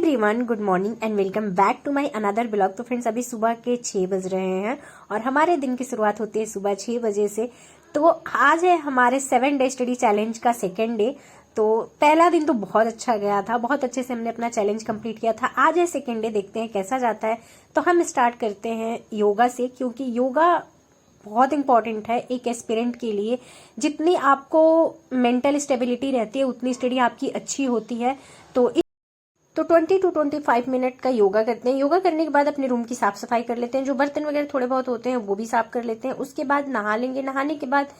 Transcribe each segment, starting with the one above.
Everyone, good morning and welcome back to my another blog. तो friends, अभी सुबह के 6 बज रहे हैं और हमारे दिन की शुरुआत होती है सुबह 6 बजे से। तो आज है हमारे 7 डे स्टडी चैलेंज का सेकेंड डे। तो पहला दिन तो बहुत अच्छा गया था, बहुत अच्छे से हमने अपना चैलेंज कंप्लीट किया था। आज है सेकेंड डे, देखते हैं कैसा जाता है। तो हम स्टार्ट करते हैं योगा से, क्योंकि योगा बहुत इंपॉर्टेंट है एक एस्पिरेंट के लिए। जितनी आपको मेंटल स्टेबिलिटी रहती है उतनी स्टडी आपकी अच्छी होती है। तो 20 to 25 मिनट का योगा करते हैं। योगा करने के बाद अपने रूम की साफ सफाई कर लेते हैं, जो बर्तन वगैरह थोड़े बहुत होते हैं वो भी साफ कर लेते हैं। उसके बाद नहा लेंगे। नहाने के बाद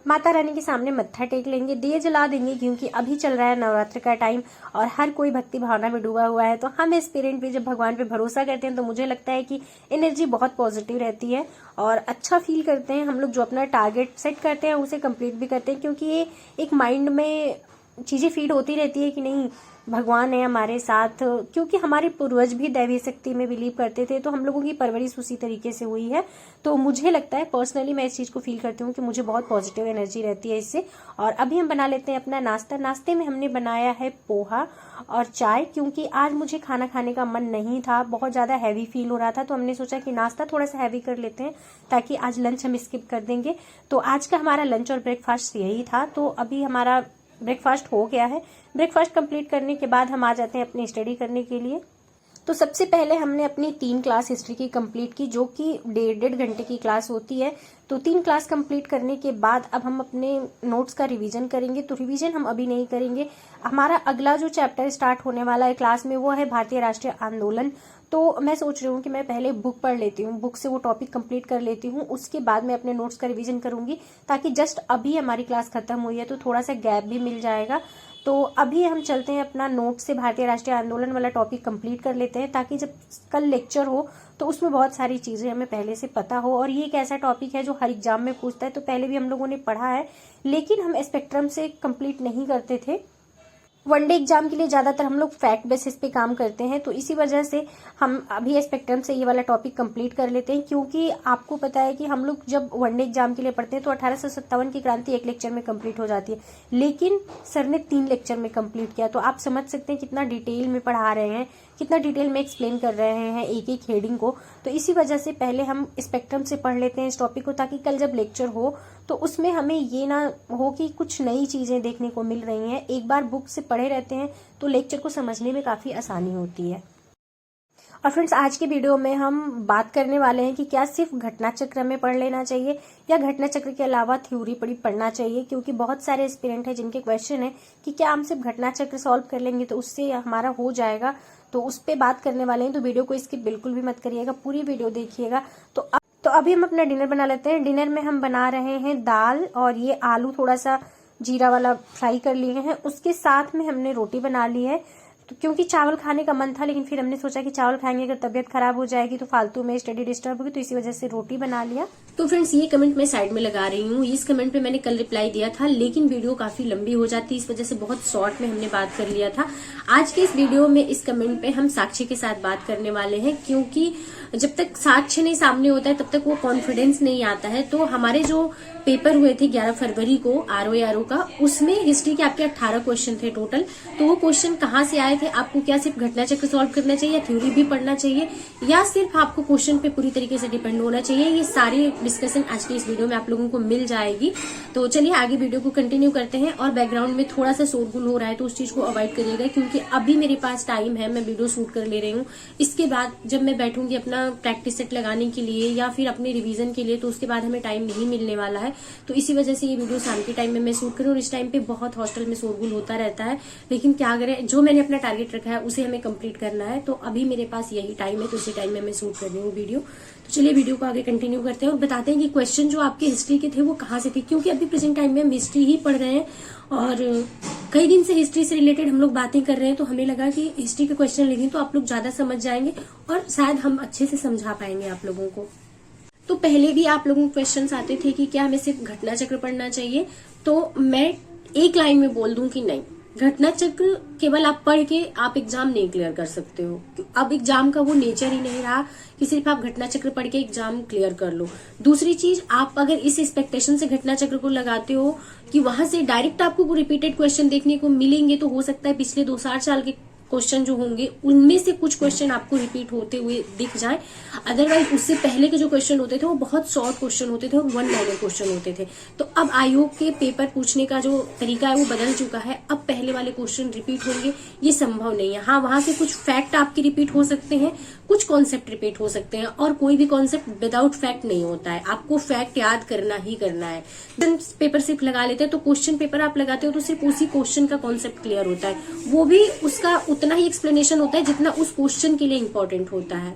माता रानी के सामने मत्था टेक लेंगे, दिए जला देंगे, क्योंकि अभी चल रहा है नवरात्र का टाइम और हर कोई भक्ति भावना में डूबा हुआ है। तो हम एस्पिरेंट भी जब भगवान पे भरोसा करते हैं तो मुझे लगता है कि एनर्जी बहुत पॉजिटिव रहती है और अच्छा फील करते हैं। हम लोग जो अपना टारगेट सेट करते हैं उसे कंप्लीट भी करते हैं, क्योंकि ये एक माइंड में चीजें फीड होती रहती है कि नहीं, भगवान है हमारे साथ। क्योंकि हमारे पूर्वज भी दैवी शक्ति में बिलीव करते थे, तो हम लोगों की परवरिश उसी तरीके से हुई है। तो मुझे लगता है, पर्सनली मैं इस चीज को फील करती हूँ कि मुझे बहुत पॉजिटिव एनर्जी रहती है इससे। और अभी हम बना लेते हैं अपना नाश्ता। नाश्ते में हमने बनाया है पोहा और चाय, क्योंकि आज मुझे खाना खाने का मन नहीं था, बहुत ज्यादा हैवी फील हो रहा था। तो हमने सोचा कि नाश्ता थोड़ा सा हैवी कर लेते हैं, ताकि आज लंच हम स्किप कर देंगे। तो आज का हमारा लंच और ब्रेकफास्ट यही था। तो अभी हमारा ब्रेकफास्ट हो गया है। ब्रेकफास्ट कंप्लीट करने के बाद हम आ जाते हैं अपनी स्टडी करने के लिए। तो सबसे पहले हमने अपनी 3 क्लास हिस्ट्री की कंप्लीट की, जो कि 1.5 घंटे की क्लास होती है। तो 3 क्लास कंप्लीट करने के बाद अब हम अपने नोट्स का रिवीजन करेंगे। तो रिवीजन हम अभी नहीं करेंगे। हमारा अगला जो चैप्टर स्टार्ट होने वाला है क्लास में वो है भारतीय राष्ट्रीय आंदोलन। तो मैं सोच रही हूँ कि मैं पहले बुक पढ़ लेती हूँ, बुक से वो टॉपिक कंप्लीट कर लेती हूँ, उसके बाद मैं अपने नोट्स का रिवीजन करूंगी, ताकि जस्ट अभी हमारी क्लास खत्म हुई है तो थोड़ा सा गैप भी मिल जाएगा। तो अभी हम चलते हैं अपना नोट से भारतीय राष्ट्रीय आंदोलन वाला टॉपिक कंप्लीट कर लेते हैं, ताकि जब कल लेक्चर हो तो उसमें बहुत सारी चीजें हमें पहले से पता हो। और ये एक ऐसा टॉपिक है जो हर एग्जाम में पूछता है, तो पहले भी हम लोगों ने पढ़ा है, लेकिन हम स्पेक्ट्रम से कंप्लीट नहीं करते थे। वनडे एग्जाम के लिए ज्यादातर हम लोग फैक्ट बेसिस पे काम करते हैं, तो इसी वजह से हम अभी स्पेक्ट्रम से ये वाला टॉपिक कंप्लीट कर लेते हैं। क्योंकि आपको पता है कि हम लोग जब वनडे एग्जाम के लिए पढ़ते हैं तो 1857 की क्रांति एक लेक्चर में कंप्लीट हो जाती है, लेकिन सर ने 3 लेक्चर में कंप्लीट किया। तो आप समझ सकते हैं कितना डिटेल में पढ़ा रहे हैं, कितना डिटेल में एक्सप्लेन कर रहे हैं एक एक हेडिंग को। तो इसी वजह से पहले हम स्पेक्ट्रम से पढ़ लेते हैं इस टॉपिक को, ताकि कल जब लेक्चर हो तो उसमें हमें ये ना हो कि कुछ नई चीजें देखने को मिल रही हैं। एक बार बुक से पढ़े रहते हैं तो लेक्चर को समझने में काफी आसानी होती है। और फ्रेंड्स, आज के वीडियो में हम बात करने वाले हैं कि क्या सिर्फ घटना चक्र में पढ़ लेना चाहिए या घटना चक्र के अलावा थ्योरी पढ़ना चाहिए। क्योंकि बहुत सारे एस्पिरेंट हैं जिनके क्वेश्चन है कि क्या हम सिर्फ घटना चक्र सॉल्व कर लेंगे तो उससे हमारा हो जाएगा। तो उस पर बात करने वाले हैं, तो वीडियो को स्किप बिल्कुल भी मत करिएगा, पूरी वीडियो देखिएगा। तो अभी हम अपना डिनर बना लेते हैं। डिनर में हम बना रहे हैं दाल और ये आलू थोड़ा सा जीरा वाला फ्राई कर लिए हैं। उसके साथ में हमने रोटी बना ली है। तो क्योंकि चावल खाने का मन था, लेकिन फिर हमने सोचा कि चावल खाएंगे अगर तबियत खराब हो जाएगी तो फालतू में स्टडी डिस्टर्ब होगी, तो इसी वजह से रोटी बना लिया। तो फ्रेंड्स, ये कमेंट मैं साइड में लगा रही हूँ। इस कमेंट पे मैंने कल रिप्लाई दिया था, लेकिन वीडियो काफी लंबी हो जाती, इस वजह से बहुत शॉर्ट में हमने बात कर लिया था। आज के इस वीडियो में इस कमेंट पे हम साक्षी के साथ बात करने वाले हैं, क्योंकि जब तक साक्ष्य नहीं सामने होता है तब तक वो कॉन्फिडेंस नहीं आता है। तो हमारे जो पेपर हुए थे 11 फरवरी को आरओ का, उसमें हिस्ट्री के आपके 18 क्वेश्चन थे टोटल। तो वो क्वेश्चन कहाँ से आए थे, आपको क्या सिर्फ घटना चक्र सॉल्व करना चाहिए, थ्योरी भी पढ़ना चाहिए, या सिर्फ आपको क्वेश्चन पे पूरी तरीके से डिपेंड होना चाहिए, ये सारी डिस्कशन आज की इस वीडियो में आप लोगों को मिल जाएगी। तो चलिए आगे वीडियो को कंटिन्यू करते हैं। और बैकग्राउंड में थोड़ा सा शोरगुल हो रहा है तो उस चीज को अवॉइड करिएगा, क्योंकि अभी मेरे पास टाइम है, मैं वीडियो शूट कर ले रही हूँ। इसके बाद जब मैं बैठूंगी अपना प्रैक्टिस सेट लगाने के लिए या फिर अपने रिवीजन के लिए, तो उसके बाद हमें टाइम नहीं मिलने वाला है। तो इसी वजह से ये वीडियो शाम के टाइम में मैं शूट करूँ, और इस टाइम पे बहुत हॉस्टल में शोरगुल होता रहता है, लेकिन क्या करें, जो मैंने अपना टारगेट रखा है उसे हमें कंप्लीट करना है। तो अभी मेरे पास यही टाइम है, तो इसी टाइम में मैं शूट कर रही हूँ वीडियो। तो चलिए वीडियो को आगे कंटिन्यू करते हैं और बताते हैं कि क्वेश्चन जो आपके हिस्ट्री के थे वो कहाँ से थे। क्योंकि अभी प्रेजेंट टाइम में हम हिस्ट्री ही पढ़ रहे हैं और कई दिन से हिस्ट्री से रिलेटेड हम लोग बातें कर रहे हैं, तो हमें लगा कि हिस्ट्री के क्वेश्चन लेंगे तो आप लोग ज्यादा समझ जाएंगे और शायद हम अच्छे से समझा पाएंगे आप लोगों को। तो पहले भी आप लोगों को क्वेश्चंस आते थे कि क्या हमें सिर्फ घटना चक्र पढ़ना चाहिए, तो मैं एक लाइन में बोल दूं कि नहीं, घटना चक्र केवल आप पढ़ के आप एग्जाम नहीं क्लियर कर सकते हो। अब एग्जाम का वो नेचर ही नहीं रहा कि सिर्फ आप घटना चक्र पढ़ के एग्जाम क्लियर कर लो। दूसरी चीज, आप अगर इस एक्सपेक्टेशन से घटना चक्र को लगाते हो कि वहां से डायरेक्ट आपको रिपीटेड क्वेश्चन देखने को मिलेंगे, तो हो सकता है पिछले 2-4 साल के क्वेश्चन जो होंगे उनमें से कुछ क्वेश्चन आपको रिपीट होते हुए दिख जाए। अदरवाइज उससे पहले के जो क्वेश्चन होते थे वो बहुत शॉर्ट क्वेश्चन होते थे और वन लाइनर क्वेश्चन होते थे। तो अब आयोग के पेपर पूछने का जो तरीका है वो बदल चुका है। अब पहले वाले क्वेश्चन रिपीट होंगे ये संभव नहीं है। हाँ, वहां से कुछ फैक्ट आपके रिपीट हो सकते हैं, कुछ कॉन्सेप्ट रिपीट हो सकते हैं, और कोई भी कॉन्सेप्ट विदाउट फैक्ट नहीं होता है। आपको फैक्ट याद करना ही करना है। पेपर सिर्फ लगा लेते हैं तो क्वेश्चन पेपर आप लगाते हो तो सिर्फ उसी क्वेश्चन का कॉन्सेप्ट क्लियर होता है, वो भी उसका उतना ही एक्सप्लेनेशन होता है जितना उस क्वेश्चन के लिए इंपॉर्टेंट होता है।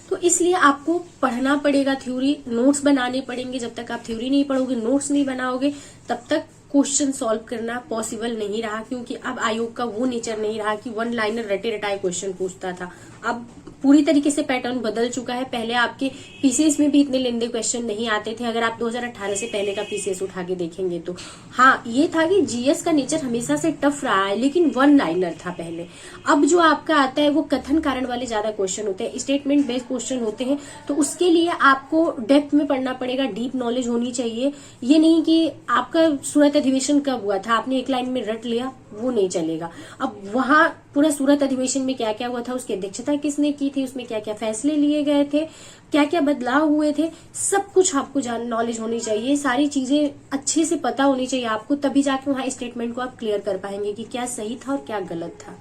तो इसलिए आपको पढ़ना पड़ेगा, थ्योरी नोट्स बनाने पड़ेंगे। जब तक आप थ्योरी नहीं पढ़ोगे, नोट्स नहीं बनाओगे, तब तक क्वेश्चन सॉल्व करना पॉसिबल नहीं रहा, क्योंकि अब आयोग का वो नेचर नहीं रहा कि वन लाइनर रटे रटाए क्वेश्चन पूछता था। अब पूरी तरीके से पैटर्न बदल चुका है। पहले आपके पीसीएस में भी इतने लेंदे क्वेश्चन नहीं आते थे, अगर आप 2018 से पहले का पीसीएस उठा के देखेंगे तो। हाँ, ये था कि जीएस का नेचर हमेशा से टफ रहा है, लेकिन वन लाइनर था पहले। अब जो आपका आता है वो कथन कारण वाले ज्यादा क्वेश्चन होते हैं, स्टेटमेंट बेस्ड क्वेश्चन होते हैं। तो उसके लिए आपको डेप्थ में पढ़ना पड़ेगा, डीप नॉलेज होनी चाहिए। ये नहीं कि आपका सूरत अधिवेशन कब हुआ था, आपने एक लाइन में रट लिया, वो नहीं चलेगा। अब वहां पूरा सूरत अधिवेशन में क्या क्या हुआ था, उसकी अध्यक्षता किसने की थी, उसमें क्या क्या फैसले लिए गए थे, क्या क्या बदलाव हुए थे, सब कुछ आपको नॉलेज होनी चाहिए। सारी चीजें अच्छे से पता होनी चाहिए आपको, तभी जाके वहां स्टेटमेंट को आप क्लियर कर पाएंगे कि क्या सही था और क्या गलत था।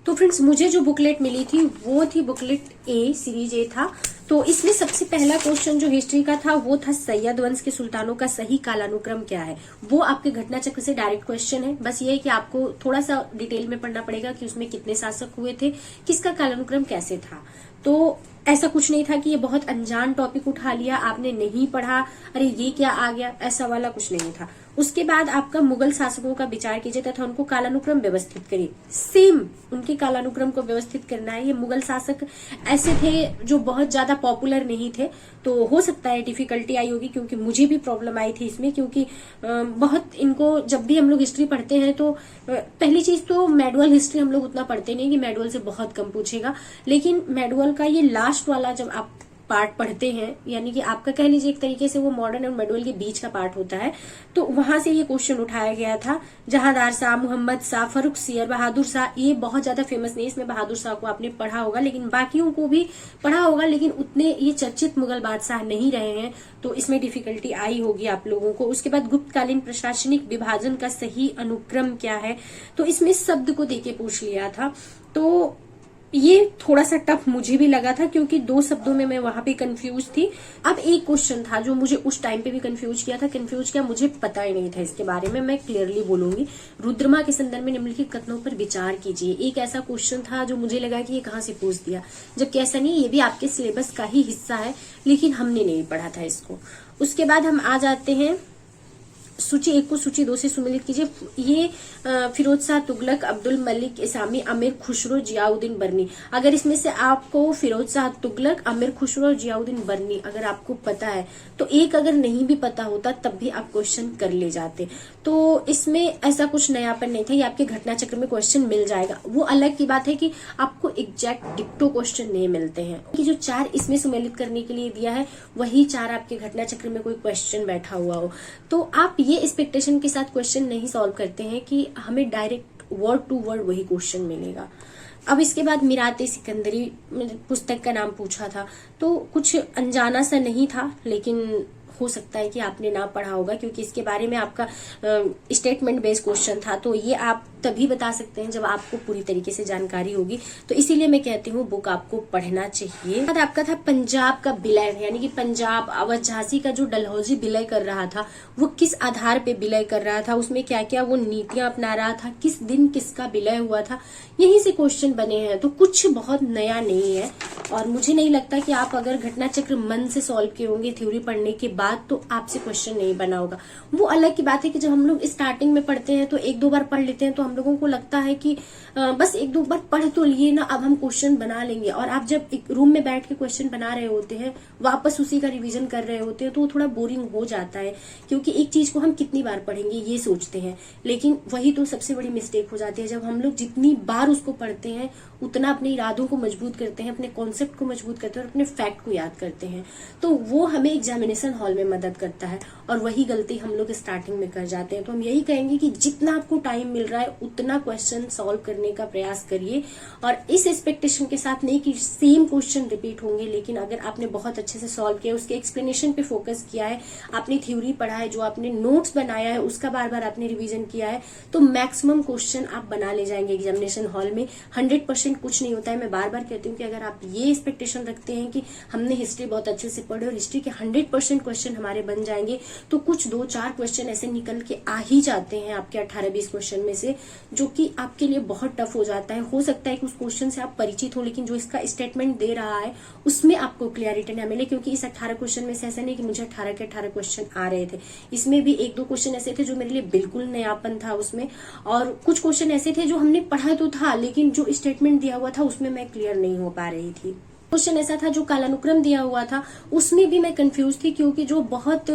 तो फ्रेंड्स, मुझे जो बुकलेट मिली थी वो थी बुकलेट ए, सीरीज ए था। तो इसमें सबसे पहला क्वेश्चन जो हिस्ट्री का था वो था सैयद वंश के सुल्तानों का सही कालानुक्रम क्या है। वो आपके घटना चक्र से डायरेक्ट क्वेश्चन है। बस ये है कि आपको थोड़ा सा डिटेल में पढ़ना पड़ेगा कि उसमें कितने शासक हुए थे, किसका कालानुक्रम कैसे था। तो ऐसा कुछ नहीं था कि ये बहुत अनजान टॉपिक उठा लिया, आपने नहीं पढ़ा, अरे ये क्या आ गया, ऐसा वाला कुछ नहीं था। उसके बाद आपका मुगल शासकों का विचार कीजिए तथा उनको कालानुक्रम व्यवस्थित करिए। सेम उनके कालानुक्रम को व्यवस्थित करना है। ये मुगल शासक ऐसे थे जो बहुत ज्यादा पॉपुलर नहीं थे, तो हो सकता है डिफिकल्टी आई होगी, क्योंकि मुझे भी प्रॉब्लम आई थी इसमें। क्योंकि बहुत इनको जब भी हम लोग हिस्ट्री पढ़ते हैं तो पहली चीज तो मैनुअल हिस्ट्री हम लोग उतना पढ़ते नहीं कि मैनुअल से बहुत कम पूछेगा, लेकिन मैनुअल का ये लास्ट वाला जब आप पार्ट पढ़ते हैं, यानी कि आपका कह लीजिए एक तरीके से वो मॉडर्न और मैनुअल के बीच का पार्ट होता है, तो वहां से ये क्वेश्चन उठाया गया था। जहांदार शाह, मोहम्मद शाह, फर्रुख सियर, बहादुर शाह, ये बहुत ज्यादा फेमस नहीं, इसमें बहादुर शाह को आपने पढ़ा होगा, लेकिन बाकियों को भी पढ़ा होगा, लेकिन उतने ये चर्चित मुगल बादशाह नहीं रहे हैं, तो इसमें डिफिकल्टी आई होगी आप लोगों को। उसके बाद गुप्तकालीन प्रशासनिक विभाजन का सही अनुक्रम क्या है, तो इसमें शब्द को देके पूछ लिया था। तो ये थोड़ा सा टफ मुझे भी लगा था, क्योंकि दो शब्दों में मैं वहां पे कंफ्यूज थी। अब एक क्वेश्चन था जो मुझे उस टाइम पे भी कंफ्यूज किया, मुझे पता ही नहीं था इसके बारे में, मैं क्लियरली बोलूंगी। रुद्रमा के संदर्भ में निम्नलिखित कथनों पर विचार कीजिए। एक ऐसा क्वेश्चन था जो मुझे लगा कि ये कहाँ से पूछ दिया, जबकि ऐसा नहीं, ये भी आपके सिलेबस का ही हिस्सा है, लेकिन हमने नहीं पढ़ा था इसको। उसके बाद हम आ जाते हैं सूची 1 को सूची 2 से सुमेलित कीजिए। ये फिरोज शाह तुगलक, अब्दुल मलिक इसामी, अमीर खुसरो, जियाउद्दीन बर्नी। अगर इसमें से आपको फिरोज शाह तुगलक, अमीर खुसरो और जियाउद्दीन बर्नी अगर आपको पता है, तो एक अगर नहीं भी पता होता तब भी आप क्वेश्चन कर ले जाते। तो इसमें ऐसा कुछ नयापन नहीं था, ये आपके घटना चक्र में क्वेश्चन मिल जाएगा। वो अलग की बात है कि आपको एग्जैक्ट डिक्टो क्वेश्चन नहीं मिलते हैं, कि जो 4 इसमें सुमेलित करने के लिए दिया है वही 4 आपके घटना चक्र में कोई क्वेश्चन बैठा हुआ हो। तो आप ये एक्सपेक्टेशन के साथ क्वेश्चन नहीं सॉल्व करते हैं कि हमें डायरेक्ट वर्ड टू वर्ड वही क्वेश्चन मिलेगा। अब इसके बाद मिराते सिकंदरी पुस्तक का नाम पूछा था, तो कुछ अनजाना सा नहीं था, लेकिन हो सकता है कि आपने ना पढ़ा होगा, क्योंकि इसके बारे में आपका स्टेटमेंट बेस्ड क्वेश्चन था। तो ये आप तभी बता सकते हैं जब आपको पूरी तरीके से जानकारी होगी। तो इसीलिए मैं कहती हूँ बुक आपको पढ़ना चाहिए। बाद आपका था पंजाब का विलय, यानी कि पंजाब अवध झांसी का जो डलहौजी विलय कर रहा था वो किस आधार पे विलय कर रहा था, उसमें क्या क्या वो नीतियां अपना रहा था, किस दिन किसका विलय हुआ था, यही से क्वेश्चन बने हैं। तो कुछ बहुत नया नहीं है, और मुझे नहीं लगता कि आप अगर घटना चक्र मन से सॉल्व किए होंगे थ्योरी पढ़ने के बाद तो आपसे क्वेश्चन नहीं बना होगा। वो अलग की बात है कि जब हम लोग स्टार्टिंग में पढ़ते हैं तो 1-2 बार पढ़ लेते हैं, तो हम लोगों को लगता है कि बस 1-2 बार पढ़ तो लिए ना, अब हम क्वेश्चन बना लेंगे। और आप जब एक रूम में बैठ के क्वेश्चन बना रहे होते हैं, वापस उसी का रिवीजन कर रहे होते हैं, तो वो थोड़ा बोरिंग हो जाता है, क्योंकि एक चीज को हम कितनी बार पढ़ेंगे ये सोचते हैं। लेकिन वही तो सबसे बड़ी मिस्टेक हो जाती है, जब हम लोग जितनी बार उसको पढ़ते हैं उतना अपने इरादों को मजबूत करते हैं, अपने कॉन्सेप्ट को मजबूत करते हैं और अपने फैक्ट को याद करते हैं, तो वो हमें एग्जामिनेशन हॉल में मदद करता है। और वही गलती हम लोग स्टार्टिंग में कर जाते हैं। तो हम यही कहेंगे कि जितना आपको टाइम मिल रहा है उतना क्वेश्चन सॉल्व करने का प्रयास करिए और इस एक्सपेक्टेशन के साथ नहीं कि सेम क्वेश्चन रिपीट होंगे, लेकिन अगर आपने बहुत अच्छे से सॉल्व किया, उसके एक्सप्लेनेशन पे फोकस किया है, आपने थ्योरी पढ़ा है, जो आपने नोट्स बनाया है उसका बार बार आपने रिवीजन किया है, तो मैक्सिमम क्वेश्चन आप बना ले जाएंगे एग्जामिनेशन हॉल में। 100% कुछ नहीं होता है। मैं बार बार कहती हूँ कि अगर आप ये एक्सपेक्टेशन रखते हैं कि हमने हिस्ट्री बहुत अच्छे से पढ़े और हिस्ट्री के 100% क्वेश्चन हमारे बन जाएंगे, तो कुछ 2-4 क्वेश्चन ऐसे निकल के आ ही जाते हैं आपके 18-20 क्वेश्चन में से, जो कि आपके लिए बहुत टफ हो जाता है। हो सकता है कि उस क्वेश्चन से आप परिचित हो, लेकिन जो इसका स्टेटमेंट दे रहा है उसमें आपको क्लियरिटी ना मिले, क्योंकि इस 18 क्वेश्चन में से ऐसा नहीं कि मुझे 18 के 18 क्वेश्चन आ रहे थे। इसमें भी 1-2 क्वेश्चन ऐसे थे जो मेरे लिए बिल्कुल नयापन था उसमें, और कुछ क्वेश्चन ऐसे थे जो हमने पढ़ा तो था, लेकिन जो स्टेटमेंट दिया हुआ था उसमें मैं क्लियर नहीं हो पा रही थी। क्वेश्चन ऐसा था जो कालानुक्रम दिया हुआ था, उसमें भी मैं कंफ्यूज थी, क्योंकि जो बहुत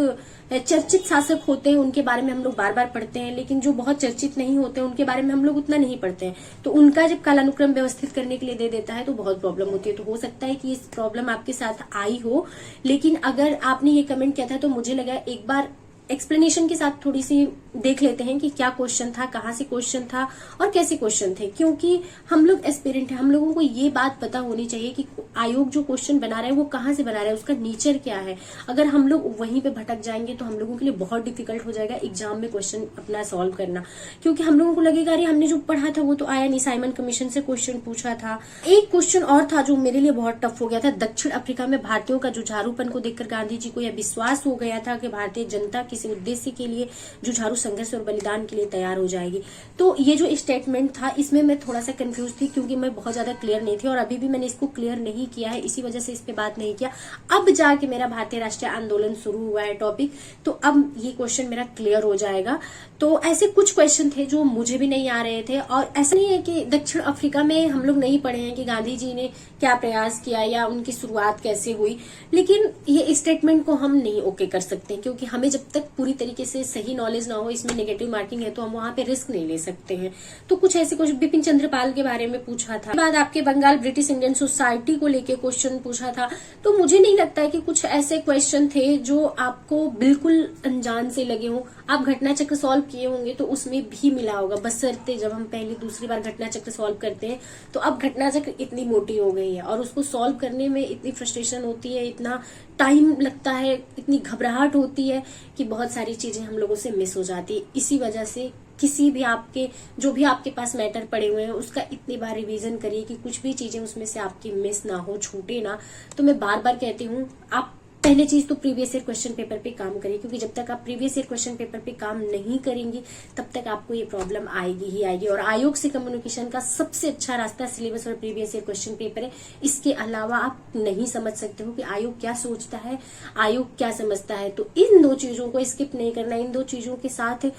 चर्चित शासक होते हैं उनके बारे में हम लोग बार बार पढ़ते हैं, लेकिन जो बहुत चर्चित नहीं होते हैं उनके बारे में हम लोग उतना नहीं पढ़ते हैं। तो उनका जब कालानुक्रम व्यवस्थित करने के लिए दे देता है तो बहुत प्रॉब्लम होती है। तो हो सकता है कि इस प्रॉब्लम आपके साथ आई हो, लेकिन अगर आपने ये कमेंट किया था तो मुझे लगा एक बार एक्सप्लेनेशन के साथ थोड़ी सी देख लेते हैं कि क्या क्वेश्चन था, कहाँ से क्वेश्चन था और कैसे क्वेश्चन थे, क्योंकि हम लोग एस्पिरेंट हैं, हम लोगों को ये बात पता होनी चाहिए कि आयोग जो क्वेश्चन बना रहा है वो कहाँ से बना रहा है, उसका नेचर क्या है। अगर हम लोग वहीं पे भटक जाएंगे तो हम लोगों के लिए बहुत डिफिकल्ट हो जाएगा एग्जाम में क्वेश्चन अपना सॉल्व करना, क्योंकि हम लोगों को लगेगा अरे हमने जो पढ़ा था वो तो आया नहीं, साइमन कमीशन से क्वेश्चन पूछा था। एक क्वेश्चन और था जो मेरे लिए बहुत टफ हो गया था, दक्षिण अफ्रीका में भारतीयों का जुझारूपन को देखकर गांधी जी को यह विश्वास हो गया था कि भारतीय जनता किसी उद्देश्य के लिए जुझारू संघर्ष और बलिदान के लिए तैयार हो जाएगी। तो ये जो स्टेटमेंट था इसमें मैं थोड़ा सा कंफ्यूज थी, क्योंकि मैं बहुत ज्यादा क्लियर नहीं थी और अभी भी मैंने इसको क्लियर नहीं किया है, इसी वजह से इस पे बात नहीं किया। अब जाके मेरा भारतीय राष्ट्रीय आंदोलन शुरू हुआ है टॉपिक, तो अब ये क्वेश्चन मेरा क्लियर हो जाएगा। तो ऐसे कुछ क्वेश्चन थे जो मुझे भी नहीं आ रहे थे, और ऐसा नहीं है कि दक्षिण अफ्रीका में हम लोग नहीं पढ़े हैं कि गांधी जी ने क्या प्रयास किया या उनकी शुरुआत कैसे हुई, लेकिन ये स्टेटमेंट को हम नहीं ओके कर सकते, क्योंकि हमें जब तक पूरी तरीके से सही नॉलेज ना हो, इसमें नेगेटिव मार्किंग है, तो हम वहां पे रिस्क नहीं ले सकते हैं। तो कुछ ऐसे कुछ बिपिन चंद्रपाल के बारे में पूछा था, बाद आपके बंगाल ब्रिटिश इंडियन सोसाइटी को लेके क्वेश्चन पूछा था। तो मुझे नहीं लगता है कि कुछ ऐसे क्वेश्चन थे जो आपको बिल्कुल अनजान से लगे हों। आप घटना चक्र सॉल्व किए होंगे तो उसमें भी मिला होगा, बशर्ते जब हम पहली दूसरी बार घटना चक्र सॉल्व करते हैं तो अब घटना चक्र इतनी मोटी हो गई है और उसको सॉल्व करने में इतनी फ्रस्ट्रेशन होती है, इतना टाइम लगता है, इतनी घबराहट होती है कि बहुत सारी चीजें हम लोगों से मिस हो जाती है। इसी वजह से किसी भी आपके जो भी आपके पास मैटर पड़े हुए हैं उसका इतनी बार रिवीजन करिए कि कुछ भी चीजें उसमें से आपकी मिस ना हो, छूटे ना। तो मैं बार बार कहती हूँ, आप पहले चीज तो प्रीवियस ईयर क्वेश्चन पेपर पे काम करिए, क्योंकि जब तक आप प्रीवियस ईयर क्वेश्चन पेपर पे काम नहीं करेंगी तब तक आपको ये प्रॉब्लम आएगी ही आएगी। और आयोग से कम्युनिकेशन का सबसे अच्छा रास्ता सिलेबस और प्रीवियस ईयर क्वेश्चन पेपर है। इसके अलावा आप नहीं समझ सकते हो कि आयोग क्या सोचता है, आयोग क्या समझता है। तो इन 2 चीजों को स्किप नहीं करना, इन 2 चीजों के साथ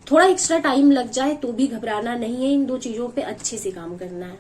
थोड़ा एक्स्ट्रा टाइम लग जाए तो भी घबराना नहीं है, इन 2 चीजों पे अच्छे से काम करना है।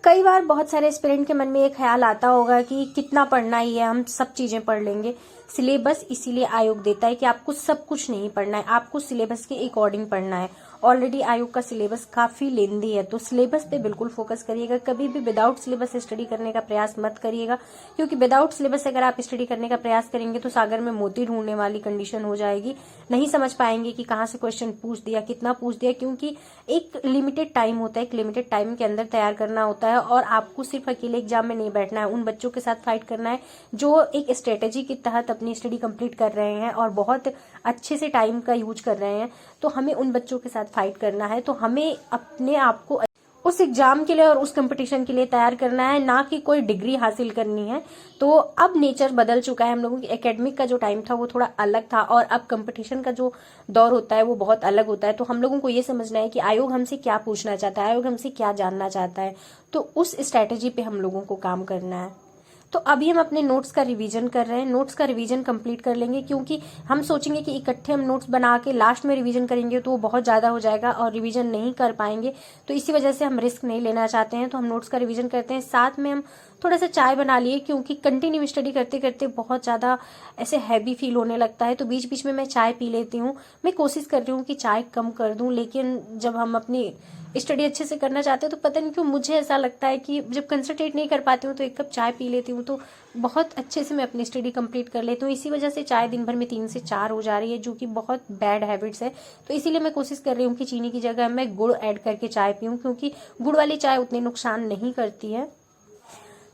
कई बार बहुत सारे एस्पिरेंट के मन में ये ख्याल आता होगा कि कितना पढ़ना ही है, हम सब चीजें पढ़ लेंगे। सिलेबस इसीलिए आयोग देता है कि आपको सब कुछ नहीं पढ़ना है, आपको सिलेबस के अकॉर्डिंग पढ़ना है। ऑलरेडी आयोग का सिलेबस काफी लेंदी है, तो सिलेबस पे बिल्कुल फोकस करिएगा। कभी भी विदाउट सिलेबस स्टडी करने का प्रयास मत करिएगा, क्योंकि विदाउट सिलेबस अगर आप स्टडी करने का प्रयास करेंगे तो सागर में मोती ढूंढने वाली कंडीशन हो जाएगी। नहीं समझ पाएंगे कि कहाँ से क्वेश्चन पूछ दिया, कितना पूछ दिया, क्योंकि एक लिमिटेड टाइम होता है, एक लिमिटेड टाइम के अंदर तैयार करना होता है। और आपको सिर्फ अकेले एग्जाम में नहीं बैठना है, उन बच्चों के साथ फाइट करना है जो एक स्ट्रेटेजी के तहत अपनी स्टडी कंप्लीट कर रहे हैं और बहुत अच्छे से टाइम का यूज कर रहे हैं। तो हमें उन बच्चों के साथ फाइट करना है, तो हमें अपने आप को उस एग्जाम के लिए और उस कंपटीशन के लिए तैयार करना है, ना कि कोई डिग्री हासिल करनी है। तो अब नेचर बदल चुका है, हम लोगों की एकेडमिक का जो टाइम था वो थोड़ा अलग था और अब कंपटीशन का जो दौर होता है वो बहुत अलग होता है। तो हम लोगों को ये समझना है कि आयोग हमसे क्या पूछना चाहता है, आयोग हमसे क्या जानना चाहता है, तो उस स्ट्रैटेजी पे हम लोगों को काम करना है। तो अभी हम अपने नोट्स का रिवीजन कर रहे हैं, नोट्स का रिवीजन कंप्लीट कर लेंगे, क्योंकि हम सोचेंगे कि इकट्ठे हम नोट्स बना के लास्ट में रिवीजन करेंगे तो वो बहुत ज़्यादा हो जाएगा और रिवीजन नहीं कर पाएंगे। तो इसी वजह से हम रिस्क नहीं लेना चाहते हैं, तो हम नोट्स का रिवीजन करते हैं। साथ में हम थोड़ा सा चाय बना लिए, क्योंकि कंटिन्यू स्टडी करते करते बहुत ज़्यादा ऐसे हैवी फील होने लगता है, तो बीच बीच में मैं चाय पी लेती हूँ। मैं कोशिश कर रही हूँ कि चाय कम कर दूँ, लेकिन जब हम अपनी स्टडी अच्छे से करना चाहते हो तो पता नहीं क्यों मुझे ऐसा लगता है कि जब कंसंट्रेट नहीं कर पाती हूँ तो एक कप चाय पी लेती हूँ तो बहुत अच्छे से मैं अपनी स्टडी कंप्लीट कर लेती हूँ। इसी वजह से चाय दिन भर में 3 से 4 हो जा रही है, जो कि बहुत बैड हैबिट्स है। तो इसीलिए मैं कोशिश कर रही हूँ कि चीनी की जगह मैं गुड़ ऐड करके चाय पीऊँ, क्योंकि गुड़ वाली चाय उतने नुकसान नहीं करती है।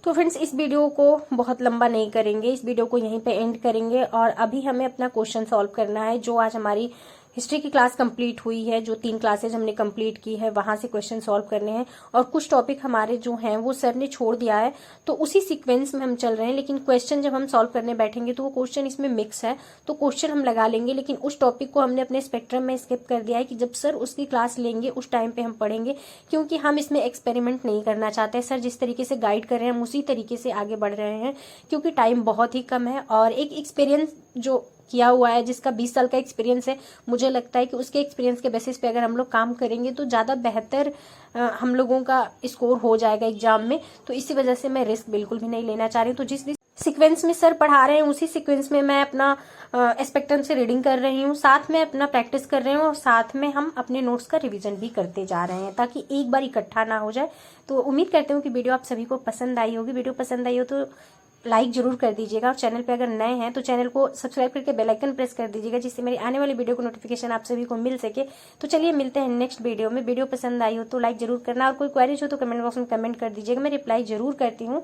तो फ्रेंड्स, इस वीडियो को बहुत लंबा नहीं करेंगे, इस वीडियो को यहीं पे एंड करेंगे और अभी हमें अपना क्वेश्चन सॉल्व करना है। जो आज हमारी हिस्ट्री की क्लास कंप्लीट हुई है, जो 3 क्लासेज हमने कंप्लीट की है, वहां से क्वेश्चन सॉल्व करने हैं। और कुछ टॉपिक हमारे जो हैं वो सर ने छोड़ दिया है, तो उसी सीक्वेंस में हम चल रहे हैं। लेकिन क्वेश्चन जब हम सॉल्व करने बैठेंगे तो वो क्वेश्चन इसमें मिक्स है, तो क्वेश्चन हम लगा लेंगे, लेकिन उस टॉपिक को हमने अपने स्पेक्ट्रम में स्किप कर दिया है कि जब सर उसकी क्लास लेंगे उस टाइम पे हम पढ़ेंगे, क्योंकि हम इसमें एक्सपेरिमेंट नहीं करना चाहते। सर जिस तरीके से गाइड कर रहे हैं हम उसी तरीके से आगे बढ़ रहे हैं, क्योंकि टाइम बहुत ही कम है। और एक एक्सपीरियंस जो किया हुआ है, जिसका 20 साल का एक्सपीरियंस है, मुझे लगता है कि उसके एक्सपीरियंस के बेसिस पे अगर हम लोग काम करेंगे तो ज़्यादा बेहतर हम लोगों का स्कोर हो जाएगा एग्जाम में। तो इसी वजह से मैं रिस्क बिल्कुल भी नहीं लेना चाह रही हूँ। तो जिस सीक्वेंस में सर पढ़ा रहे हैं उसी सीक्वेंस में मैं अपना स्पेक्ट्रम से रीडिंग कर रही हूँ, साथ में अपना प्रैक्टिस कर रही हूँ और साथ में हम अपने नोट्स का रिवीजन भी करते जा रहे हैं, ताकि एक बार इकट्ठा ना हो जाए। तो उम्मीद करते हूँ कि वीडियो आप सभी को पसंद आई होगी। वीडियो पसंद आई हो तो लाइक जरूर कर दीजिएगा, और चैनल पे अगर नए हैं तो चैनल को सब्सक्राइब करके बेल आइकन प्रेस कर दीजिएगा, जिससे मेरी आने वाली वीडियो को नोटिफिकेशन आप सभी को मिल सके। तो चलिए मिलते हैं नेक्स्ट वीडियो में। वीडियो पसंद आई हो तो लाइक जरूर करना, और कोई क्वेरीज हो तो कमेंट बॉक्स में कमेंट कर दीजिएगा, मैं रिप्लाई जरूर करती हूँ।